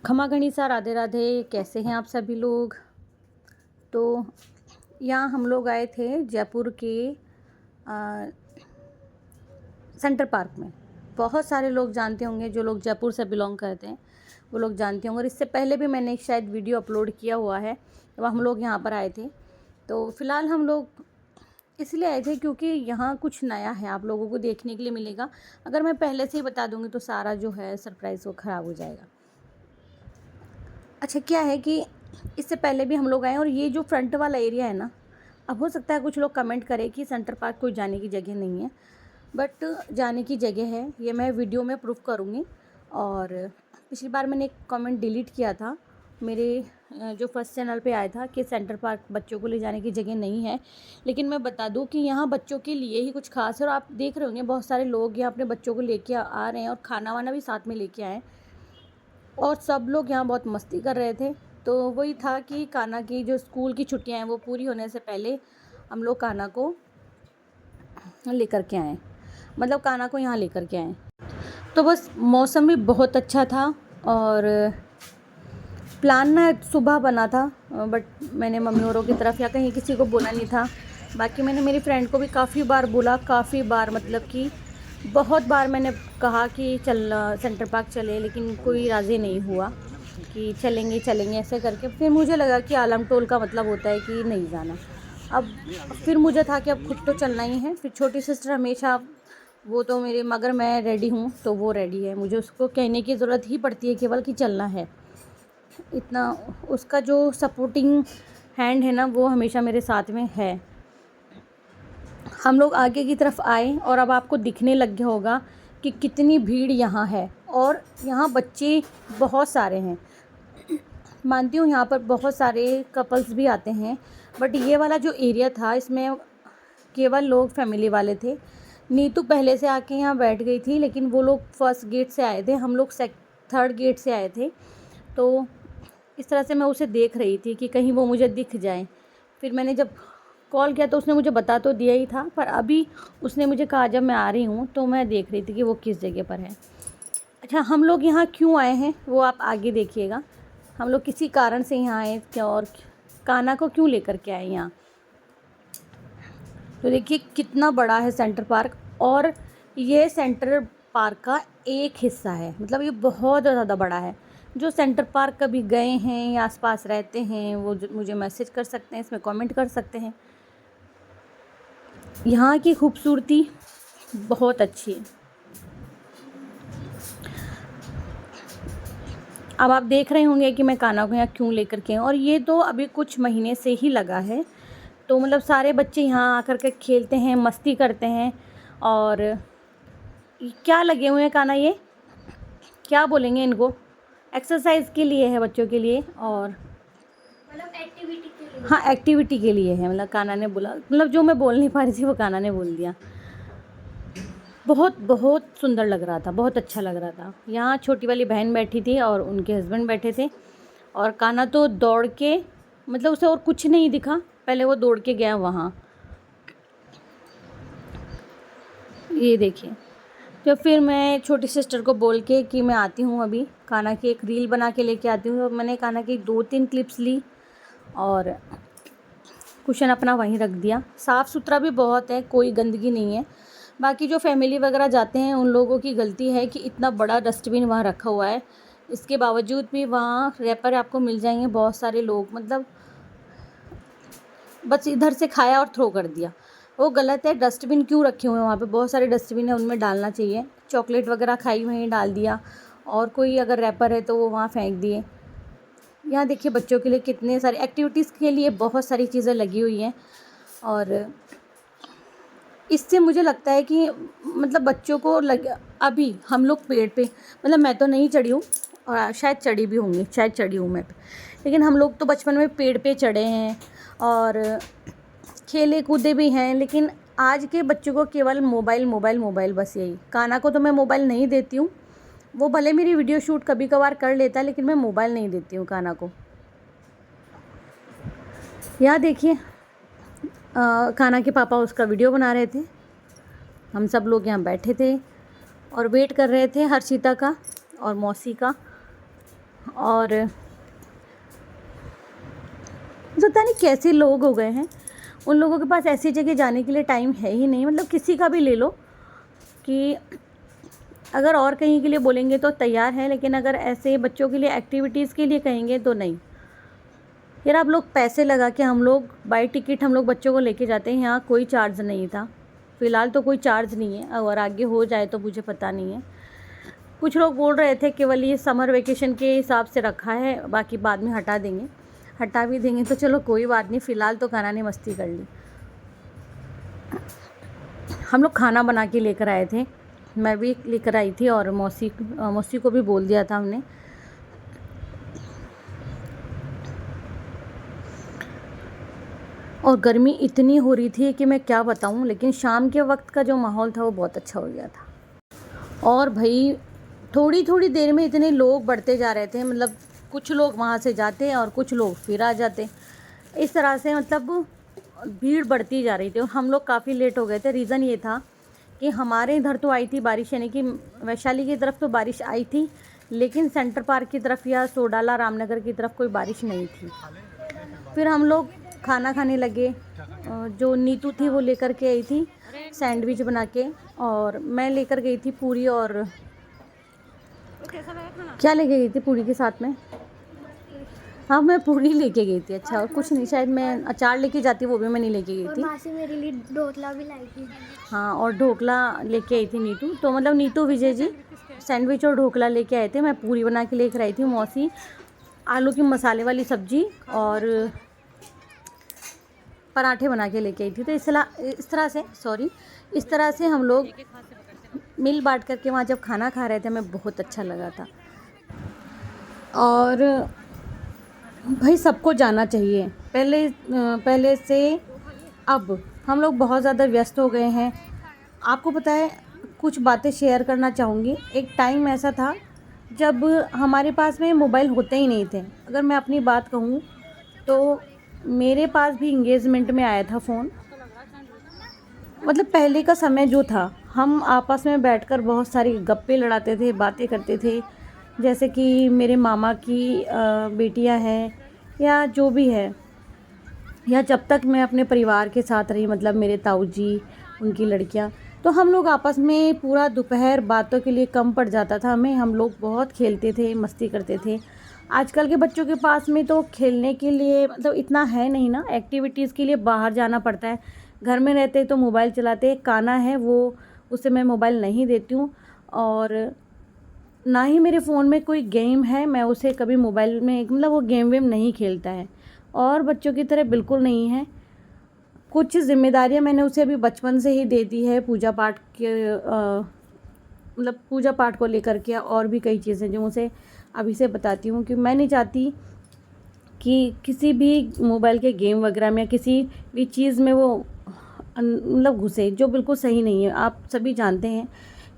खमा गणिसा, राधे राधे। कैसे हैं आप सभी लोग। तो यहाँ हम लोग आए थे जयपुर के सेंटर पार्क में। बहुत सारे लोग जानते होंगे, जो लोग जयपुर से बिलोंग करते हैं वो लोग जानते होंगे। और इससे पहले भी मैंने एक शायद वीडियो अपलोड किया हुआ है जब हम लोग यहाँ पर आए थे। तो फ़िलहाल हम लोग इसलिए आए थे क्योंकि यहाँ कुछ नया है, आप लोगों को देखने के लिए मिलेगा। अगर मैं पहले से ही बता दूँगी तो सारा जो है सरप्राइज़ वो ख़राब हो जाएगा। अच्छा, क्या है कि इससे पहले भी हम लोग आए और ये जो फ्रंट वाला एरिया है ना, अब हो सकता है कुछ लोग कमेंट करें कि सेंटर पार्क कोई जाने की जगह नहीं है, बट जाने की जगह है। ये मैं वीडियो में प्रूफ करूँगी। और पिछली बार मैंने एक कमेंट डिलीट किया था मेरे जो फर्स्ट चैनल पे आया था कि सेंटर पार्क बच्चों को ले जाने की जगह नहीं है। लेकिन मैं बता दूं कि यहाँ बच्चों के लिए ही कुछ खास है। और आप देख रहे होंगे बहुत सारे लोग यहाँ अपने बच्चों को लेके आ रहे हैं और खाना वाना भी साथ में लेके आए और सब लोग यहाँ बहुत मस्ती कर रहे थे। तो वही था कि कान्हा की जो स्कूल की छुट्टियाँ हैं वो पूरी होने से पहले हम लोग कान्हा को लेकर के आए, मतलब कान्हा को यहाँ लेकर के आए। तो बस मौसम भी बहुत अच्छा था और प्लान ना सुबह बना था, बट मैंने मम्मी औरों की तरफ या कहीं किसी को बोला नहीं था। बाकी मैंने मेरी फ्रेंड को भी काफ़ी बार बोला, काफ़ी बार मतलब कि बहुत बार मैंने कहा कि चल सेंटर पार्क चले, लेकिन कोई राज़ी नहीं हुआ कि चलेंगे चलेंगे ऐसे करके। फिर मुझे लगा कि आलम टोल का मतलब होता है कि नहीं जाना। अब फिर मुझे था कि अब खुद तो चलना ही है। फिर छोटी सिस्टर हमेशा, वो तो मेरे, मगर मैं रेडी हूँ तो वो रेडी है, मुझे उसको कहने की ज़रूरत ही पड़ती है केवल कि चलना है। इतना उसका जो सपोर्टिंग हैंड है ना, वो हमेशा मेरे साथ में है। हम लोग आगे की तरफ आए और अब आपको दिखने लग गया होगा कि कितनी भीड़ यहाँ है। और यहाँ बच्चे बहुत सारे हैं, मानती हूँ यहाँ पर बहुत सारे कपल्स भी आते हैं, बट ये वाला जो एरिया था इसमें केवल लोग फैमिली वाले थे। नीतू पहले से आके यहाँ बैठ गई थी, लेकिन वो लोग फर्स्ट गेट से आए थे, हम लोग थर्ड गेट से आए थे। तो इस तरह से मैं उसे देख रही थी कि कहीं वो मुझे दिख जाए। फिर मैंने जब कॉल किया तो उसने मुझे बता तो दिया ही था, पर अभी उसने मुझे कहा जब मैं आ रही हूँ तो मैं देख रही थी कि वो किस जगह पर है। अच्छा, हम लोग यहाँ क्यों आए हैं वो आप आगे देखिएगा। हम लोग किसी कारण से यहाँ आए क्या और कान्हा को क्यों लेकर के आए यहाँ। तो देखिए कितना बड़ा है सेंटर पार्क, और ये सेंटर पार्क का एक हिस्सा है, मतलब ये बहुत ज़्यादा बड़ा है। जो सेंटर पार्क कभी गए हैं या आसपास रहते हैं वो मुझे मैसेज कर सकते हैं, इसमें कमेंट कर सकते हैं। यहाँ की खूबसूरती बहुत अच्छी है। अब आप देख रहे होंगे कि मैं कान्हा को यहाँ क्यों लेकर के आऊँ, और ये तो अभी कुछ महीने से ही लगा है। तो मतलब सारे बच्चे यहाँ आकर के खेलते हैं, मस्ती करते हैं। और क्या लगे हुए हैं कान्हा, ये क्या बोलेंगे इनको, एक्सरसाइज के लिए है बच्चों के लिए, और मतलब एक्टिविटी के लिए। हाँ एक्टिविटी के लिए है। मतलब कान्हा ने बोला, मतलब जो मैं बोल नहीं पा रही थी वो कान्हा ने बोल दिया। बहुत बहुत सुंदर लग रहा था, बहुत अच्छा लग रहा था। यहाँ छोटी वाली बहन बैठी थी और उनके हस्बैंड बैठे थे, और कान्हा तो दौड़ के, मतलब उसे और कुछ नहीं दिखा, पहले वो दौड़ के गया वहाँ। ये देखिए, तो फिर मैं छोटी सिस्टर को बोल के कि मैं आती हूँ, अभी कान्हा की एक रील बना के लेके आती हूँ। और मैंने कान्हा की 2-3 क्लिप्स ली और कुशन अपना वहीं रख दिया। साफ़ सुथरा भी बहुत है, कोई गंदगी नहीं है। बाकी जो फैमिली वगैरह जाते हैं उन लोगों की गलती है कि इतना बड़ा डस्टबिन वहाँ रखा हुआ है, इसके बावजूद भी वहाँ रैपर आपको मिल जाएंगे। बहुत सारे लोग मतलब बस इधर से खाया और थ्रो कर दिया, वो गलत है। डस्टबिन क्यों रखे हुए हैं वहाँ पे, बहुत सारे डस्टबिन है, उनमें डालना चाहिए। चॉकलेट वगैरह खाई वहीं डाल दिया, और कोई अगर रैपर है तो वो वहाँ फेंक दिए। यहाँ देखिए बच्चों के लिए कितने सारे एक्टिविटीज़ के लिए बहुत सारी चीज़ें लगी हुई हैं। और इससे मुझे लगता है कि मतलब बच्चों को अभी हम लोग पेड़ पे, मतलब मैं तो नहीं चढ़ी हूँ और शायद चढ़ी भी होंगी, शायद चढ़ी हूँ मैं, लेकिन हम लोग तो बचपन में पेड़ पे चढ़े हैं और खेले कूदे भी हैं। लेकिन आज के बच्चों को केवल मोबाइल मोबाइल मोबाइल, बस यही। कान्हा को तो मैं मोबाइल नहीं देती हूँ, वो भले मेरी वीडियो शूट कभी कभार कर लेता है, लेकिन मैं मोबाइल नहीं देती हूँ कान्हा को। यहाँ देखिए कान्हा के पापा उसका वीडियो बना रहे थे, हम सब लोग यहाँ बैठे थे और वेट कर रहे थे हर्षिता का और मौसी का। और पता नहीं कैसे लोग हो गए हैं, उन लोगों के पास ऐसी जगह जाने के लिए टाइम है ही नहीं। मतलब किसी का भी ले लो कि अगर और कहीं के लिए बोलेंगे तो तैयार है, लेकिन अगर ऐसे बच्चों के लिए एक्टिविटीज़ के लिए कहेंगे तो नहीं। यार आप लोग पैसे लगा के हम लोग बाई टिकट हम लोग बच्चों को लेके जाते हैं, यहाँ कोई चार्ज नहीं था। फ़िलहाल तो कोई चार्ज नहीं है, और आगे हो जाए तो मुझे पता नहीं है। कुछ लोग बोल रहे थे केवल ये समर वेकेशन के हिसाब से रखा है, बाकी बाद में हटा देंगे। हटा भी देंगे तो चलो कोई बात नहीं, फ़िलहाल तो कान्हा ने मस्ती कर ली। हम लोग खाना बना के लेकर आए थे, मैं भी लेकर आई थी और मौसी को भी बोल दिया था हमने। और गर्मी इतनी हो रही थी कि मैं क्या बताऊं, लेकिन शाम के वक्त का जो माहौल था वो बहुत अच्छा हो गया था। और भाई थोड़ी थोड़ी देर में इतने लोग बढ़ते जा रहे थे, मतलब कुछ लोग वहाँ से जाते और कुछ लोग फिर आ जाते, इस तरह से मतलब भीड़ बढ़ती जा रही थी। और हम लोग काफ़ी लेट हो गए थे। रीज़न ये था कि हमारे इधर तो आई थी बारिश, यानी कि वैशाली की तरफ तो बारिश आई थी, लेकिन सेंटर पार्क की तरफ या सोडाला रामनगर की तरफ कोई बारिश नहीं थी। फिर हम लोग खाना खाने लगे। जो नीतू थी वो लेकर के आई थी सैंडविच बना के, और मैं लेकर गई थी पूरी। और क्या लेके गई थी पूरी के साथ में? हाँ मैं पूरी लेके गई थी। अच्छा, और कुछ नहीं, शायद मैं अचार लेके जाती, वो भी मैं नहीं लेके गई थी। मासी मेरे लिए ढोकला भी लाई थी। हाँ, और ढोकला लेके आई थी नीतू। तो मतलब नीतू विजय जी सैंडविच और ढोकला लेके आए थे, मैं पूरी बना के लेकर आई थी। मौसी आलू की मसाले वाली सब्जी और पराठे बना के लेके आई थी। तो इस तरह से हम लोग मिल बांट करके वहाँ जब खाना खा रहे थे, हमें बहुत अच्छा लगा था। और भाई सबको जाना चाहिए। पहले से अब हम लोग बहुत ज़्यादा व्यस्त हो गए हैं। आपको पता है, कुछ बातें शेयर करना चाहूँगी। एक टाइम ऐसा था जब हमारे पास में मोबाइल होते ही नहीं थे। अगर मैं अपनी बात कहूँ तो मेरे पास भी इंगेजमेंट में आया था फ़ोन। मतलब पहले का समय जो था, हम आपस में बैठकर बहुत सारी गप्पे लड़ाते थे, बातें करते थे। जैसे कि मेरे मामा की बेटियां हैं या जो भी है, या जब तक मैं अपने परिवार के साथ रही, मतलब मेरे ताऊ जी, उनकी लड़कियां, तो हम लोग आपस में पूरा दोपहर बातों के लिए कम पड़ जाता था हमें। हम लोग बहुत खेलते थे, मस्ती करते थे। आजकल के बच्चों के पास में तो खेलने के लिए मतलब इतना है नहीं ना, एक्टिविटीज़ के लिए बाहर जाना पड़ता है। घर में रहते तो मोबाइल चलाते। कान्हा है वो, उसे मैं मोबाइल नहीं देती हूँ, और ना ही मेरे फ़ोन में कोई गेम है। मैं उसे कभी मोबाइल में मतलब वो गेम वेम नहीं खेलता है, और बच्चों की तरह बिल्कुल नहीं है। कुछ ज़िम्मेदारियाँ मैंने उसे अभी बचपन से ही दे दी है, पूजा पाठ के मतलब पूजा पाठ को लेकर के, और भी कई चीज़ें जो उसे अभी से बताती हूँ कि मैं नहीं चाहती कि किसी भी मोबाइल के गेम वगैरह में, किसी भी चीज़ में वो मतलब घुसे, जो बिल्कुल सही नहीं है। आप सभी जानते हैं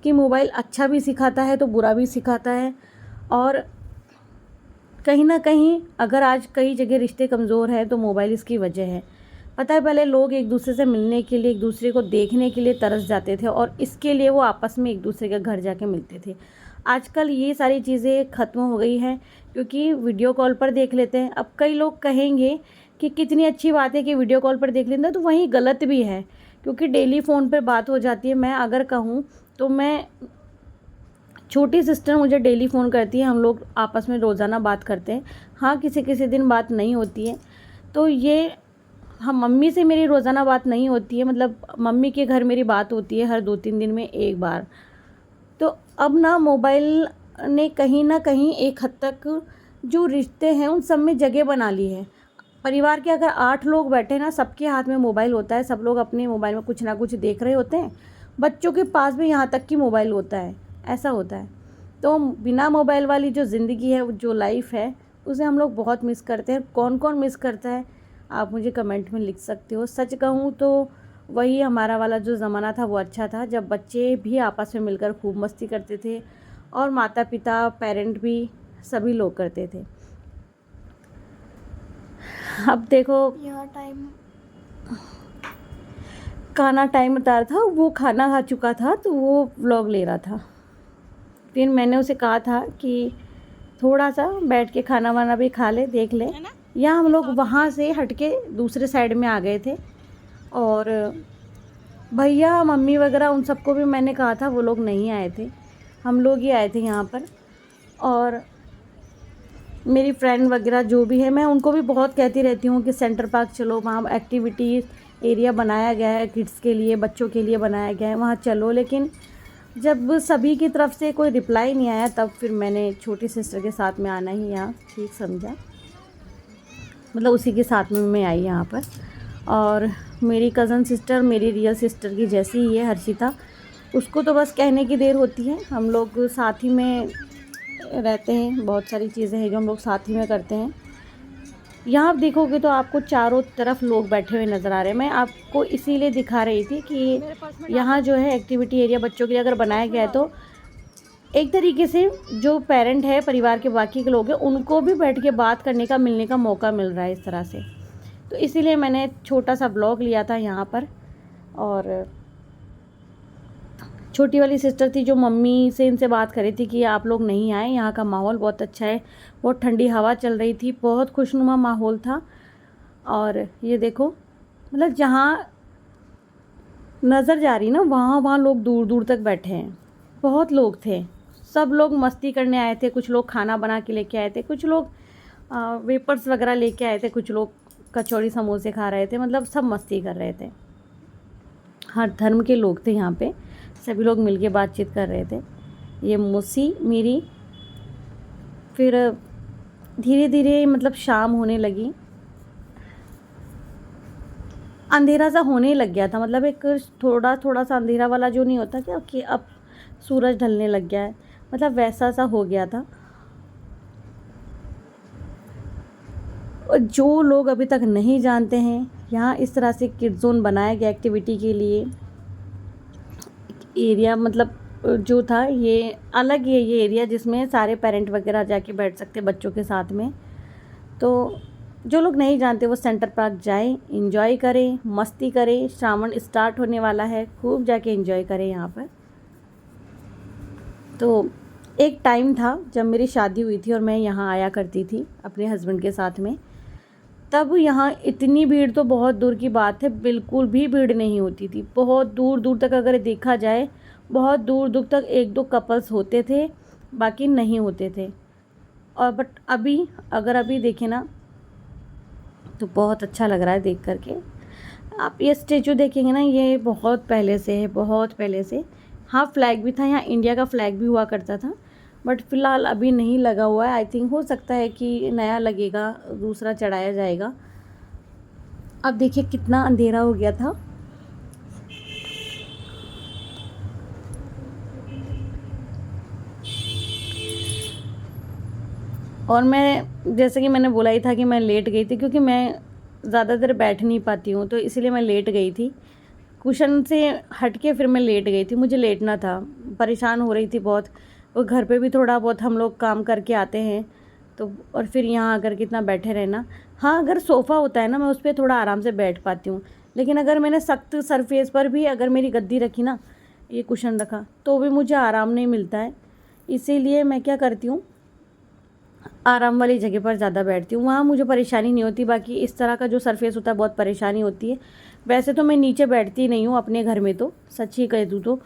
कि मोबाइल अच्छा भी सिखाता है तो बुरा भी सिखाता है। और कहीं ना कहीं अगर आज कई जगह रिश्ते कमज़ोर हैं तो मोबाइल इसकी वजह है। पता है, पहले लोग एक दूसरे से मिलने के लिए, एक दूसरे को देखने के लिए तरस जाते थे, और इसके लिए वो आपस में एक दूसरे के घर जाके मिलते थे। आजकल ये सारी चीज़ें ख़त्म हो गई हैं, क्योंकि वीडियो कॉल पर देख लेते हैं। अब कई लोग कहेंगे कि कितनी अच्छी बात है कि वीडियो कॉल पर देख लेते हैं, तो वहीं गलत भी है, क्योंकि डेली फ़ोन पर बात हो जाती है। मैं अगर कहूँ तो मैं, छोटी सिस्टर मुझे डेली फ़ोन करती है, हम लोग आपस में रोज़ाना बात करते हैं। हाँ, किसी किसी दिन बात नहीं होती है, तो ये हाँ, मम्मी से मेरी रोज़ाना बात नहीं होती है। मतलब मम्मी के घर मेरी बात होती है हर 2-3 दिन में एक बार। तो अब ना मोबाइल ने कहीं ना कहीं एक हद तक जो रिश्ते हैं उन सब में जगह बना ली है। परिवार के अगर 8 लोग बैठे ना, सबके हाथ में मोबाइल होता है, सब लोग अपने मोबाइल में कुछ ना कुछ देख रहे होते हैं। बच्चों के पास भी यहाँ तक कि मोबाइल होता है, ऐसा होता है। तो बिना मोबाइल वाली जो ज़िंदगी है, जो लाइफ है, उसे हम लोग बहुत मिस करते हैं। कौन कौन मिस करता है आप मुझे कमेंट में लिख सकते हो। सच कहूँ तो वही हमारा वाला जो ज़माना था वो अच्छा था, जब बच्चे भी आपस में मिलकर खूब मस्ती करते थे, और माता पिता, पेरेंट भी, सभी लोग करते थे। अब देखो, यह टाइम खाना टाइम बता रहा था, वो खाना खा चुका था तो वो व्लॉग ले रहा था। फिर मैंने उसे कहा था कि थोड़ा सा बैठ के खाना वाना भी खा ले, देख ले। यहाँ हम लोग वहाँ से हट के दूसरे साइड में आ गए थे, और भैया मम्मी वगैरह उन सबको भी मैंने कहा था, वो लोग नहीं आए थे, हम लोग ही आए थे यहाँ पर। और मेरी फ्रेंड वगैरह जो भी है, मैं उनको भी बहुत कहती रहती हूँ कि सेंटर पार्क चलो, वहाँ एक्टिविटीज़ एरिया बनाया गया है किड्स के लिए, बच्चों के लिए बनाया गया है, वहाँ चलो। लेकिन जब सभी की तरफ से कोई रिप्लाई नहीं आया, तब फिर मैंने छोटी सिस्टर के साथ में आना ही यहाँ ठीक समझा, मतलब उसी के साथ में मैं आई यहाँ पर। और मेरी कज़न सिस्टर मेरी रियल सिस्टर की जैसी ही है, हर्षिता, उसको तो बस कहने की देर होती है। हम लोग साथ ही में रहते हैं, बहुत सारी चीज़ें हैं जो हम लोग साथ ही में करते हैं। यहाँ आप देखोगे तो आपको चारों तरफ लोग बैठे हुए नज़र आ रहे हैं। मैं आपको इसीलिए दिखा रही थी कि यहाँ जो है एक्टिविटी एरिया बच्चों के लिए अगर बनाया गया है, तो एक तरीके से जो पेरेंट है, परिवार के बाकी के लोग हैं, उनको भी बैठ के बात करने का, मिलने का मौका मिल रहा है इस तरह से। तो इसीलिए मैंने छोटा सा ब्लॉग लिया था यहाँ पर। और छोटी वाली सिस्टर थी जो मम्मी से इनसे बात कर रही थी कि आप लोग नहीं आए, यहाँ का माहौल बहुत अच्छा है, बहुत ठंडी हवा चल रही थी, बहुत खुशनुमा माहौल था। और ये देखो, मतलब जहाँ नज़र जा रही ना, वहाँ लोग दूर दूर तक बैठे हैं, बहुत लोग थे, सब लोग मस्ती करने आए थे, कुछ लोग खाना बना के लेके आए थे, कुछ लोग वेपर्स वगैरह लेके आए थे, कुछ लोग कचौड़ी समोसे खा रहे थे, मतलब सब मस्ती कर रहे थे। हर धर्म के लोग थे यहाँ पे, सभी लोग मिलके बातचीत कर रहे थे। ये मौसी मेरी, फिर धीरे धीरे मतलब शाम होने लगी, अंधेरा सा होने लग गया था, मतलब एक थोड़ा थोड़ा सा अंधेरा वाला जो नहीं होता क्या कि अब सूरज ढलने लग गया है, मतलब वैसा सा हो गया था। और जो लोग अभी तक नहीं जानते हैं, यहाँ इस तरह से किड जोन बनाया गया एक्टिविटी के लिए एरिया, मतलब जो था ये अलग है, ये एरिया जिसमें सारे पेरेंट वगैरह जाके बैठ सकते हैं बच्चों के साथ में। तो जो लोग नहीं जानते वो सेंटर पार्क जाएं, एंजॉय करें, मस्ती करें। श्रावण स्टार्ट होने वाला है, खूब जाके एंजॉय करें यहाँ पर। तो एक टाइम था जब मेरी शादी हुई थी और मैं यहाँ आया करती थी अपने हस्बैंड के साथ में, तब यहाँ इतनी भीड़ तो बहुत दूर की बात है, बिल्कुल भी भीड़ नहीं होती थी। बहुत दूर दूर तक अगर देखा जाए, बहुत दूर दूर तक एक दो कपल्स होते थे, बाकी नहीं होते थे। और बट अभी देखें ना, तो बहुत अच्छा लग रहा है देख करके। आप ये स्टेचू देखेंगे ना, ये बहुत पहले से है, बहुत पहले से। हाँ, फ्लैग भी था यहाँ, इंडिया का फ्लैग भी हुआ करता था, बट फ़िलहाल अभी नहीं लगा हुआ है। आई थिंक हो सकता है कि नया लगेगा, दूसरा चढ़ाया जाएगा। अब देखिए कितना अंधेरा हो गया था। और मैं, जैसे कि मैंने बोला ही था कि मैं लेट गई थी, क्योंकि मैं ज़्यादा देर बैठ नहीं पाती हूँ, तो इसीलिए मैं लेट गई थी। कुशन से हट के फिर मैं लेट गई थी, मुझे लेटना था, परेशान हो रही थी बहुत। और घर पे भी थोड़ा बहुत हम लोग काम करके आते हैं, तो और फिर यहाँ आकर के इतना बैठे रहना। हाँ, अगर सोफ़ा होता है ना, मैं उस पर थोड़ा आराम से बैठ पाती हूँ, लेकिन अगर मैंने सख्त सरफेस पर भी अगर मेरी गद्दी रखी ना, ये कुशन रखा, तो भी मुझे आराम नहीं मिलता है। इसीलिए मैं क्या करती हूँ, आराम वाली जगह पर ज़्यादा बैठती हूँ, वहाँ मुझे परेशानी नहीं होती। बाकी इस तरह का जो सरफेस होता है बहुत परेशानी होती है। वैसे तो मैं नीचे बैठती नहीं हूँ अपने घर में, तो सच ही कह दूँ तो।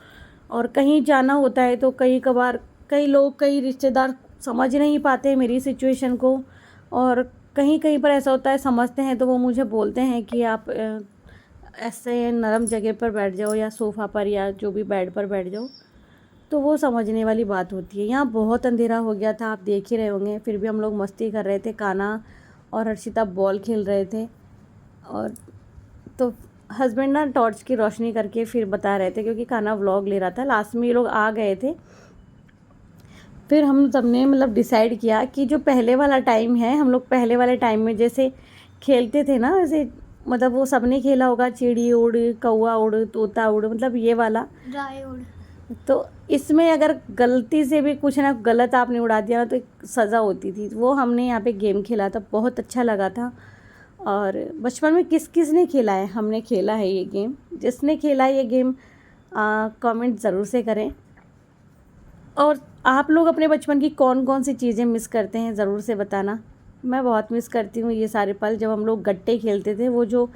और कहीं जाना होता है तो कई कभार कई लोग, कई रिश्तेदार समझ नहीं पाते मेरी सिचुएशन को, और कहीं कहीं पर ऐसा होता है समझते हैं, तो वो मुझे बोलते हैं कि आप ऐसे नरम जगह पर बैठ जाओ, या सोफ़ा पर, या जो भी बेड पर बैठ जाओ। तो वो समझने वाली बात होती है। यहाँ बहुत अंधेरा हो गया था, आप देख ही रहे होंगे, फिर भी हम लोग मस्ती कर रहे थे। कान्हा और हर्षिता बॉल खेल रहे थे, और तो हस्बैंड ना टॉर्च की रोशनी करके फिर बता रहे थे, क्योंकि कान्हा व्लॉग ले रहा था। लास्ट में ये लोग आ गए थे। फिर हम सब ने मतलब डिसाइड किया कि जो पहले वाला टाइम है, हम लोग पहले वाले टाइम में जैसे खेलते थे ना, वैसे मतलब वो सब ने खेला होगा, चिड़ी उड़, कौआ उड़, तोता उड़, मतलब ये वाला ड्राई उड़। तो इसमें अगर गलती से भी कुछ ना गलत आपने उड़ा दिया ना, तो एक सज़ा होती थी। वो हमने यहाँ पे गेम खेला था, बहुत अच्छा लगा था। और बचपन में किस किस ने खेला है, हमने खेला है ये गेम। जिसने खेला है ये गेम कमेंट ज़रूर से करें। और आप लोग अपने बचपन की कौन कौन सी चीज़ें मिस करते हैं, ज़रूर से बताना। मैं बहुत मिस करती हूँ ये सारे पल, जब हम लोग गट्टे खेलते थे, वो जो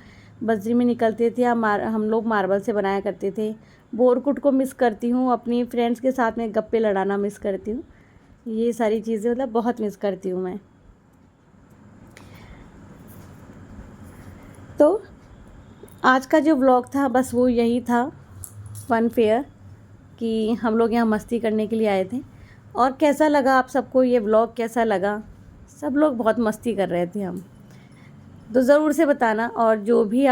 बजरी में निकलते थे, हम लोग मार्बल से बनाया करते थे। बोरकुट को मिस करती हूँ, अपनी फ्रेंड्स के साथ में गप्पे लड़ाना मिस करती हूँ। ये सारी चीज़ें मतलब बहुत मिस करती हूँ मैं। तो आज का जो व्लॉग था बस वो यही था, फन फेयर, कि हम लोग यहाँ मस्ती करने के लिए आए थे। और कैसा लगा आप सबको ये व्लॉग, कैसा लगा? सब लोग बहुत मस्ती कर रहे थे हम, तो ज़रूर से बताना। और जो भी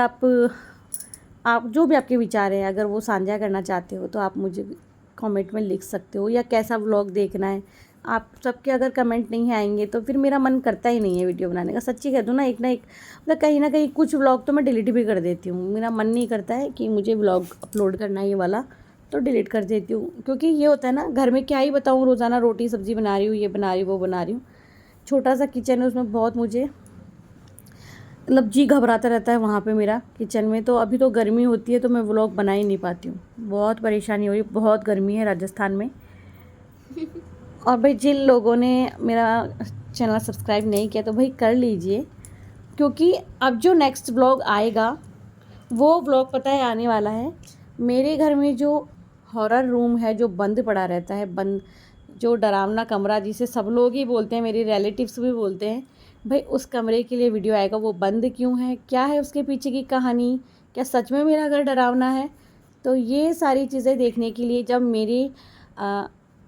आपके विचार हैं, अगर वो साझा करना चाहते हो तो आप मुझे कमेंट में लिख सकते हो, या कैसा व्लॉग देखना है। आप सबके अगर कमेंट नहीं आएंगे तो फिर मेरा मन करता ही नहीं है वीडियो बनाने का। सच्ची कह दूँ ना, एक ना एक मतलब कहीं ना कहीं कुछ व्लॉग तो मैं डिलीट भी कर देती हूँ। मेरा मन नहीं करता है कि मुझे व्लॉग अपलोड करना है ये वाला, तो डिलीट कर देती हूँ। क्योंकि ये होता है ना, घर में क्या ही बताऊँ, रोज़ाना रोटी सब्ज़ी बना रही हूँ, ये बना रही हूँ, वो बना रही हूँ। छोटा सा किचन है, उसमें बहुत मुझे मतलब जी घबराता रहता है वहाँ पे मेरा किचन में। तो अभी तो गर्मी होती है तो मैं व्लॉग बना ही नहीं पाती हूँ, बहुत परेशानी हो रही है, बहुत गर्मी है राजस्थान में। और भाई जिन लोगों ने मेरा चैनल सब्सक्राइब नहीं किया तो भाई कर लीजिए, क्योंकि अब जो नेक्स्ट व्लॉग आएगा वो व्लॉग पता है आने वाला है, मेरे घर में जो हॉरर रूम है, जो बंद पड़ा रहता है, बंद जो डरावना कमरा जिसे सब लोग ही बोलते हैं, मेरे रिलेटिव्स भी बोलते हैं, भाई उस कमरे के लिए वीडियो आएगा। वो बंद क्यों है, क्या है उसके पीछे की कहानी, क्या सच में मेरा घर डरावना है? तो ये सारी चीज़ें देखने के लिए जब मेरे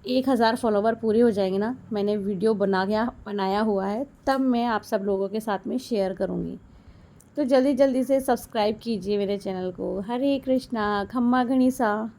1000 फॉलोवर पूरे हो जाएंगे ना, मैंने वीडियो बनाया हुआ है, तब मैं आप सब लोगों के साथ में शेयर करूँगी। तो जल्दी जल्दी से सब्सक्राइब कीजिए मेरे चैनल को। हरे कृष्णा, खम्मा गणिसा।